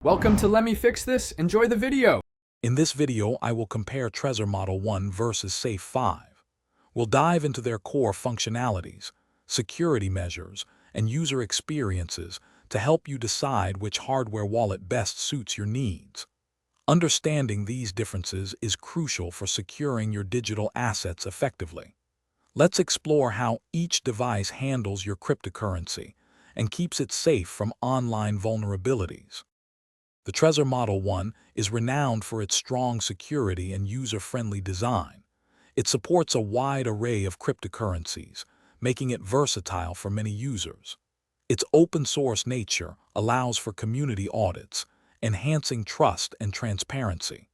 Welcome to Let Me Fix This. Enjoy the video. In this video, I will compare Trezor Model 1 versus Safe 5. We'll dive into their core functionalities, security measures, and user experiences to help you decide which hardware wallet best suits your needs. Understanding these differences is crucial for securing your digital assets effectively. Let's explore how each device handles your cryptocurrency and keeps it safe from online vulnerabilities. The Trezor Model 1 is renowned for its strong security and user-friendly design. It supports a wide array of cryptocurrencies, making it versatile for many users. Its open-source nature allows for community audits, enhancing trust and transparency.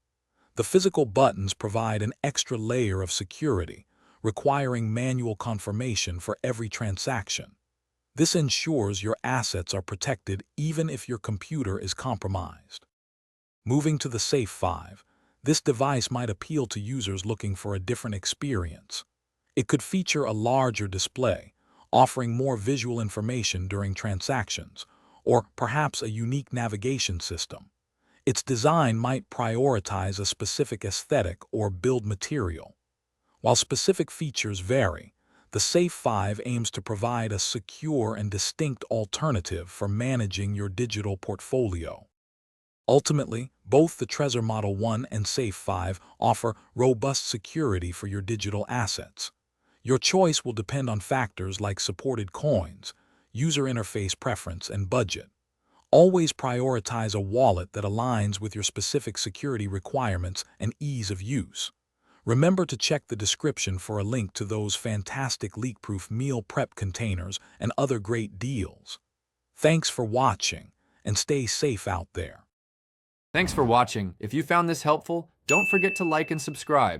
The physical buttons provide an extra layer of security, requiring manual confirmation for every transaction. This ensures your assets are protected even if your computer is compromised. Moving to the Safe 5, this device might appeal to users looking for a different experience. It could feature a larger display, offering more visual information during transactions, or perhaps a unique navigation system. Its design might prioritize a specific aesthetic or build material. While specific features vary, the Safe 5 aims to provide a secure and distinct alternative for managing your digital portfolio. Ultimately, both the Trezor Model 1 and Safe 5 offer robust security for your digital assets. Your choice will depend on factors like supported coins, user interface preference, and budget. Always prioritize a wallet that aligns with your specific security requirements and ease of use. Remember to check the description for a link to those fantastic leak-proof meal prep containers and other great deals. Thanks for watching, and stay safe out there. Thanks for watching. If you found this helpful, don't forget to like and subscribe.